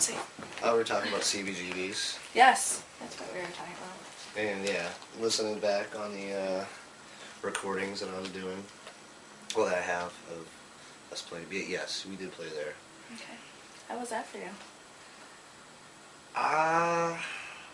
Let's see. Oh, we're talking about CBGBs. Yes, that's what we were talking about. And yeah, listening back on the recordings that I was doing, well, that I have of us playing. Yes, we did play there. Okay. How was that for you?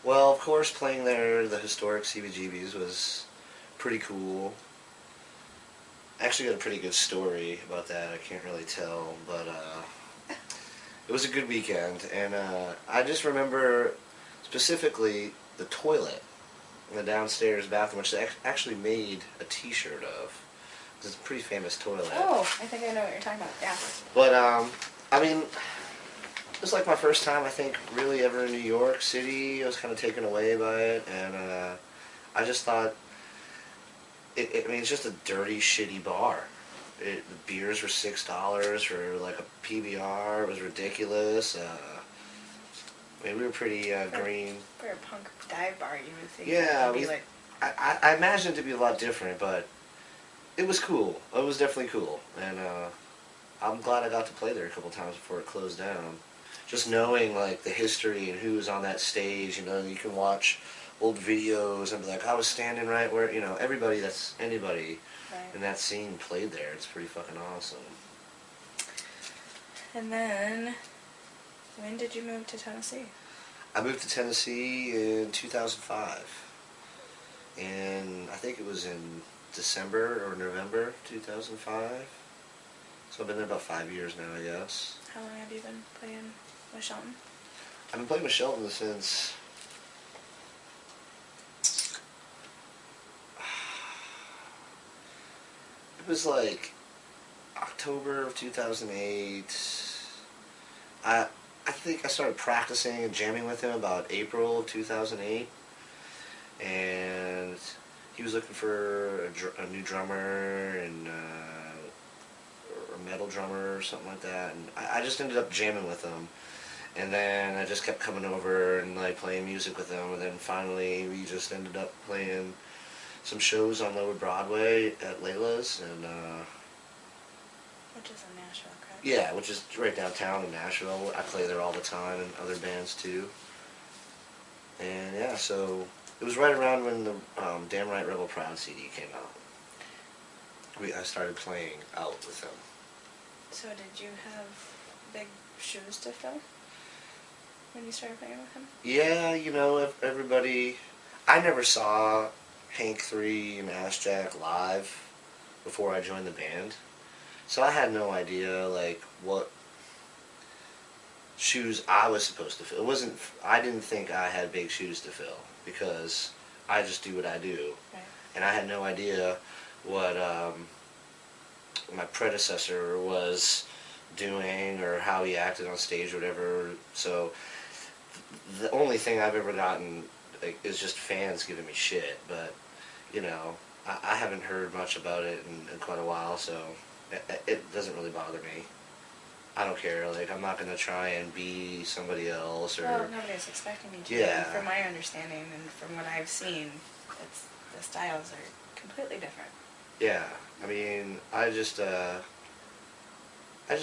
Well, of course, playing there, the historic CBGBs was pretty cool. Actually got a pretty good story about that. I can't really tell, but it was a good weekend, and I just remember specifically the toilet in the downstairs bathroom, which they actually made a T-shirt of. It's a pretty famous toilet. Oh, I think I know what you're talking about. Yeah. But I mean, it was like my first time, I think, really ever in New York City. I was kind of taken away by it, and I just thought, I mean, it's just a dirty, shitty bar. The beers were $6 for like a PBR. It was ridiculous. I mean, we were pretty green. For a punk dive bar, you would think. Yeah, It'd be like... I imagined it to be a lot different, but it was cool. It was definitely cool, and I'm glad I got to play there a couple times before it closed down. Just knowing like the history and who was on that stage, you know, you can watch old videos and be like, I was standing right where, you know, anybody in that scene played there. It's pretty fucking awesome. And then, when did you move to Tennessee? I moved to Tennessee in 2005, and I think it was in December or November 2005. So I've been there about 5 years now, I guess. How long have you been playing with Shelton? I've been playing with Shelton since... It was like October of 2008. I think I started practicing and jamming with him about April of 2008. And he was looking for a new drummer and a metal drummer or something like that. And I just ended up jamming with him. And then I just kept coming over and like playing music with him. And then finally we just ended up playing some shows on Lower Broadway at Layla's, and which is in Nashville, correct? Yeah, which is right downtown in Nashville. I play there all the time, and other bands too. And yeah, so it was right around when the Damn Right Rebel Proud CD came out. I started playing out with them. So did you have big shoes to fill when you started playing with him? Yeah, you know, everybody... I never saw Hank 3 and Ass Jack live before I joined the band. So I had no idea, like, what shoes I was supposed to fill. I didn't think I had big shoes to fill, because I just do what I do. Right. And I had no idea what my predecessor was doing or how he acted on stage or whatever. So the only thing I've ever gotten is just fans giving me shit, but you know, I haven't heard much about it in quite a while, so it doesn't really bother me. I don't care. Like, I'm not gonna try and be somebody else or. Well, nobody's expecting you to. Yeah. And from my understanding and from what I've seen, the styles are completely different. Yeah, I mean, I just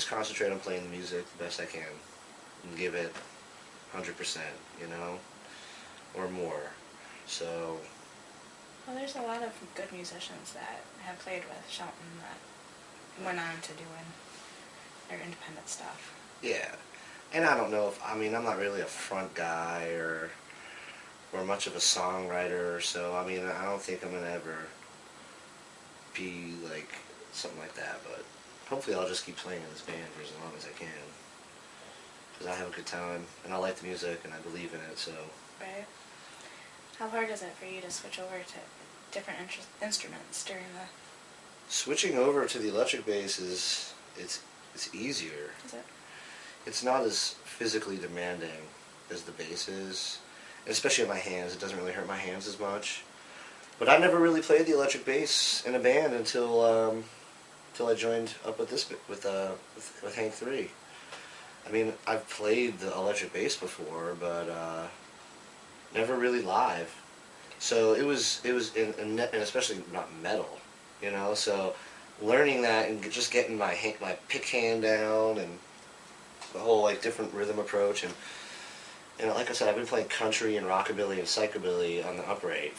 concentrate on playing the music the best I can and give it 100%, you know, or more. So. Well, there's a lot of good musicians that have played with Shelton that went on to doing their independent stuff. Yeah, and I don't know if, I mean, I'm not really a front guy or much of a songwriter, so I mean, I don't think I'm gonna ever be like something like that, but hopefully I'll just keep playing in this band for as long as I can, because I have a good time, and I like the music, and I believe in it, so. Right. How hard is it for you to switch over to different instruments during the... Switching over to the electric bass it's easier. Is it? It's not as physically demanding as the bass is, and especially in my hands. It doesn't really hurt my hands as much. But I never really played the electric bass in a band until I joined up with with Hank 3. I mean, I've played the electric bass before, but never really live. So it was and especially not metal, you know. So learning that and just getting my pick hand down and the whole like different rhythm approach, and like I said, I've been playing country and rockabilly and psychobilly on the upright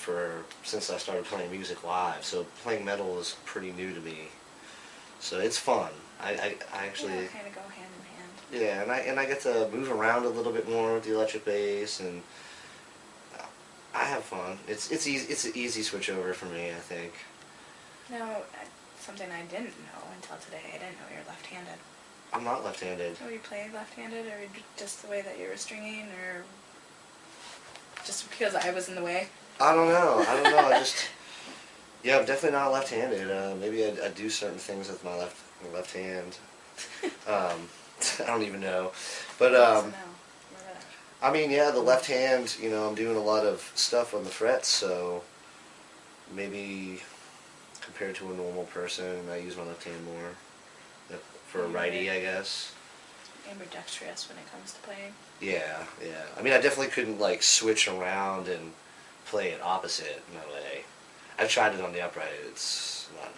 since I started playing music live. So playing metal is pretty new to me. So it's fun. I actually Yeah, kind of go hand in hand. yeah, and I get to move around a little bit more with the electric bass, and I have fun. It's easy. It's an easy switch over for me, I think. Now, something I didn't know until today, I didn't know you're left-handed. I'm not left-handed. Oh, you play left-handed, or just the way that you were stringing, or just because I was in the way? I don't know. I don't know. Yeah, I'm definitely not left-handed. Maybe I do certain things with my left hand. I don't even know, but I mean, yeah, the left hand. I'm doing a lot of stuff on the frets, so maybe compared to a normal person, I use my left hand more. For a righty, I guess. Ambidextrous when it comes to playing. Yeah, yeah. I mean, I definitely couldn't like switch around and play it opposite in a way. I've tried it on the upright. It's not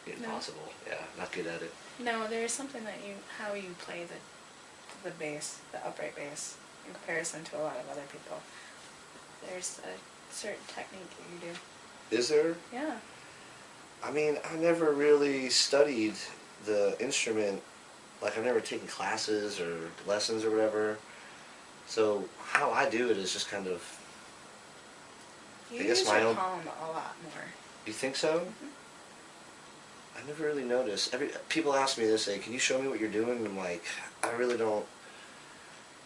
impossible. No. Yeah, not good at it. No, there is something that how you play the bass, the upright bass, in comparison to a lot of other people. There's a certain technique that you do. Is there? Yeah. I mean, I never really studied the instrument. Like, I've never taken classes or lessons or whatever. So how I do it is just kind of. You use your palm a lot more. You think so? Mm-hmm. I never really noticed. People ask me this, say, "Can you show me what you're doing?" And I'm like, I really don't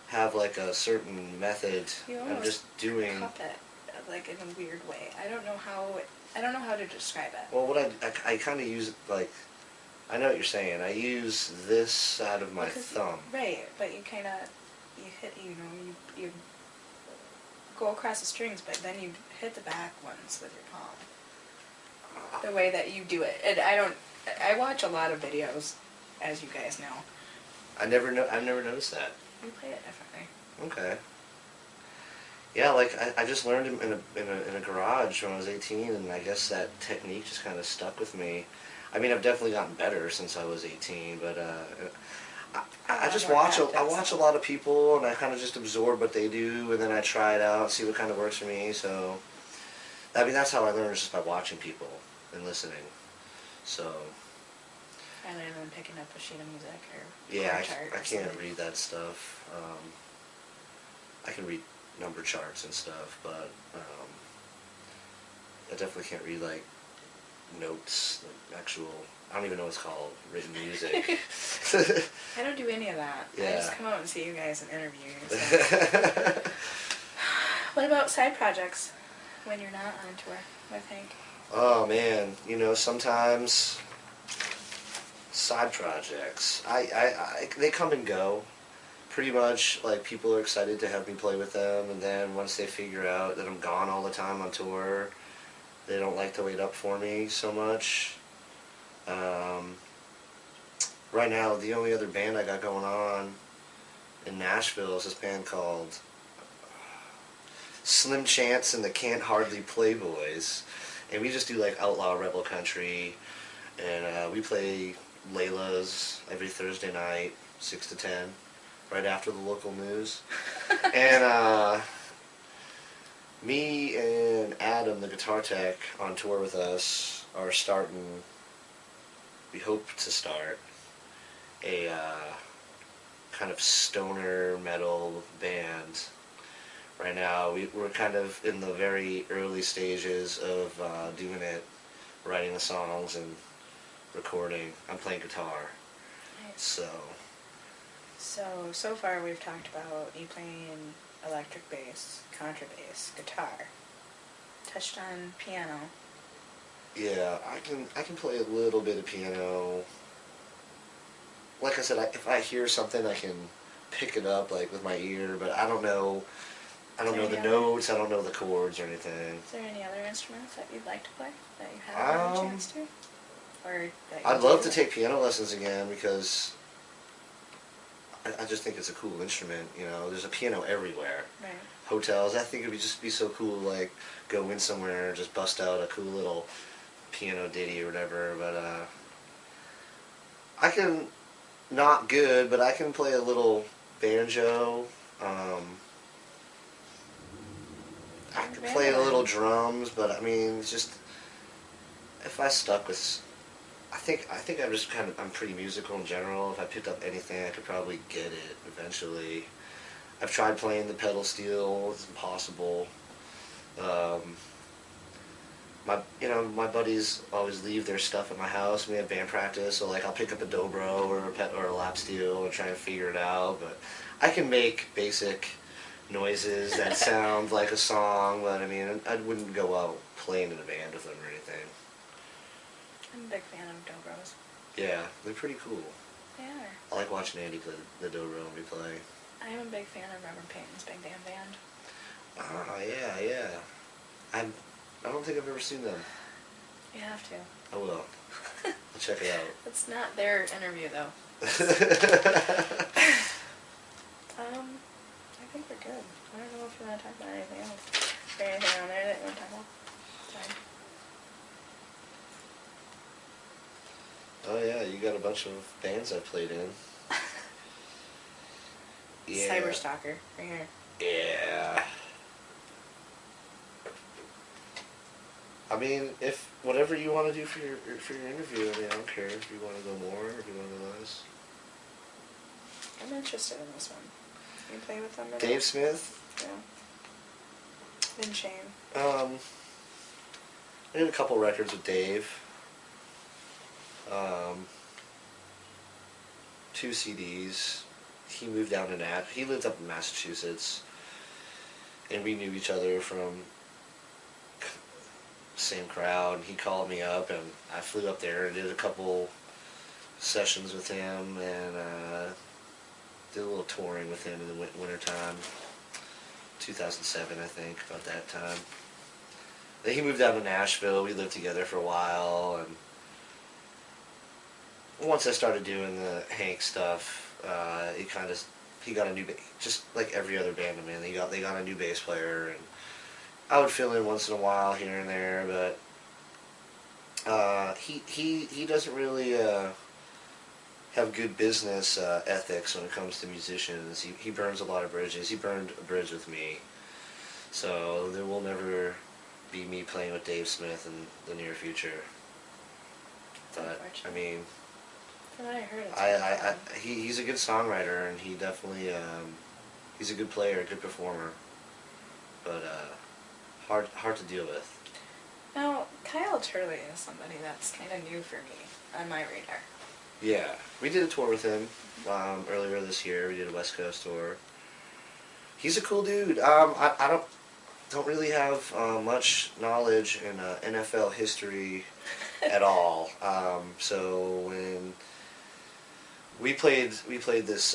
have like a certain method. I'm just doing. Cup it like in a weird way. I don't know how to describe it. Well, I kind of use it like. I know what you're saying. I use this side of my thumb. Right, but you hit, you go across the strings, but then you hit the back ones with your palm. The way that you do it. And I watch a lot of videos, as you guys know. I've never noticed that. You play it differently. Okay. Yeah, like I just learned in a garage when I was 18, and I guess that technique just kind of stuck with me. I mean, I've definitely gotten better since I was 18, but I just watch a lot of people, and I kind of just absorb what they do, and then I try it out, see what kind of works for me. So, I mean, that's how I learn, is just by watching people and listening. So. Rather than picking up a sheet of music or yeah, chart I can't read that stuff. I can read number charts and stuff, but I definitely can't read like notes, like actual. I don't even know what it's called, written music. I don't do any of that. Yeah. I just come out and see you guys and interview you. So. What about side projects when you're not on tour with Hank? Oh man, sometimes side projects. They come and go. Pretty much, like, people are excited to have me play with them, and then once they figure out that I'm gone all the time on tour, they don't like to wait up for me so much. Right now, the only other band I got going on in Nashville is this band called Slim Chance and the Can't Hardly Play Boys, and we just do like outlaw rebel country, and we play Layla's every Thursday night, 6 to 10. Right after the local news. And me and Adam, the guitar tech, on tour with us, are starting, we hope to start, a kind of stoner metal band. Right now, we're kind of in the very early stages of doing it, writing the songs and recording. I'm playing guitar. Nice. So far we've talked about you playing electric bass, contrabass, guitar. Touched on piano. Yeah, I can play a little bit of piano. Like I said, if I hear something, I can pick it up like with my ear, but I don't know the notes, I don't know the chords or anything. Is there any other instruments that you'd like to play that you haven't had a chance to? Or that I'd love to take piano lessons again because I just think it's a cool instrument. There's a piano everywhere. Right. Hotels. I think it would just be so cool to like go in somewhere and just bust out a cool little piano ditty or whatever. But I can not good, but I can play a little banjo. Um, I You're a could band play a little man. drums, but I mean, it's just if I stuck with, I think I'm pretty musical in general. If I picked up anything, I could probably get it eventually. I've tried playing the pedal steel; it's impossible. Um, my buddies always leave their stuff at my house. We have band practice, so like I'll pick up a dobro or a lap steel and try and figure it out. But I can make basic noises that sound like a song, but I mean I wouldn't go out playing in a band with them or anything. I'm a big fan of dobros. Yeah, they're pretty cool. They are. I like watching Andy play the dobro when we play. I am a big fan of Robert Payton's Big Damn Band. Ah, yeah, yeah. I'm. I don't think I've ever seen them. You have to. I will. I'll check it out. It's not their interview though. I think we're good. I don't know if you want to talk about anything else. Is there anything on there that you want to talk about? Sorry. Oh yeah, you got a bunch of bands I've played in. Yeah. Cyberstalker, right here. Yeah. I mean, if whatever you want to do for your interview, I mean, I don't care if you want to go more or if you want to go less. I'm interested in this one. You play with them? Dave Smith. Yeah. And Shane. I did a couple records with Dave. 2 CDs. He moved down to He lived up in Massachusetts, and we knew each other from same crowd. He called me up, and I flew up there and did a couple sessions with him, and did a little touring with him in the winter time. 2007, I think, about that time. Then he moved down to Nashville. We lived together for a while, and once I started doing the Hank stuff, he got a new just like every other band I'm in. They got a new bass player, and I would fill in once in a while here and there, but he doesn't really have good business ethics when it comes to musicians. He burns a lot of bridges. He burned a bridge with me, so there will never be me playing with Dave Smith in the near future. But I mean, from what I heard, he's a good songwriter, and he definitely he's a good player, a good performer, but hard to deal with. Now, Kyle Turley is somebody that's kind of new for me on my radar. Yeah, we did a tour with him earlier this year. We did a West Coast tour. He's a cool dude. I don't really have much knowledge in NFL history at all. So when we played this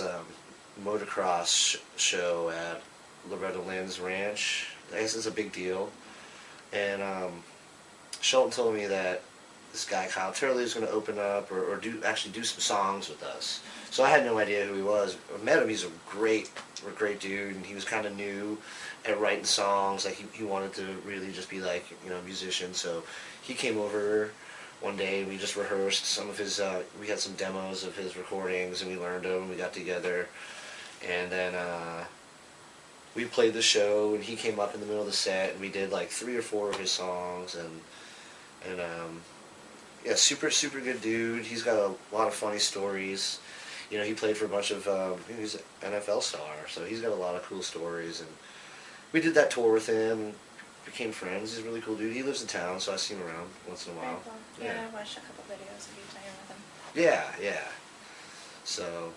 motocross show at Loretta Lynn's ranch. I guess it's a big deal. And Shelton told me that this guy Kyle Turley was going to open up or do some songs with us. So I had no idea who he was. I met him. He's a great dude, and he was kind of new at writing songs. Like he wanted to really just be like a musician. So he came over one day and we just rehearsed some of his. We had some demos of his recordings and we learned them. We got together, and then we played the show, and he came up in the middle of the set, and we did like 3 or 4 of his songs, and yeah, super good dude. He's got a lot of funny stories. He played for a bunch of he's an NFL star, so he's got a lot of cool stories, and we did that tour with him and became friends. He's a really cool dude. He lives in town, so I see him around once in a while. Very cool. Yeah, I watched a couple videos of you playing with him. Yeah. So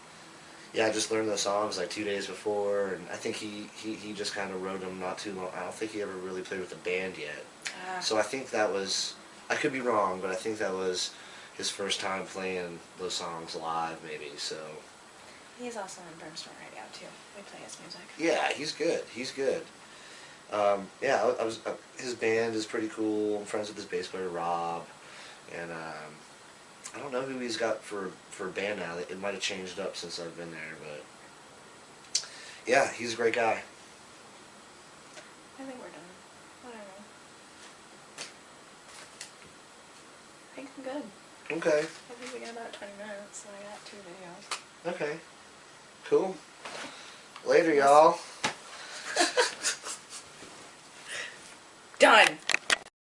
yeah, I just learned those songs like 2 days before, and I think he just kind of wrote them not too long. I don't think he ever really played with a band yet. So I think that was, I could be wrong, but I think that was his first time playing those songs live, maybe. So he's also in Brimstone Radio too. We play his music. yeah, he's good. Yeah, his band is pretty cool. I'm friends with his bass player Rob, and I don't know who he's got for a band now. It might have changed up since I've been there, but yeah, he's a great guy. I think we're done. I don't know. I think I'm good. Okay. I think we got about 20 minutes, so I got 2 videos. Okay. Cool. Later, y'all. Done.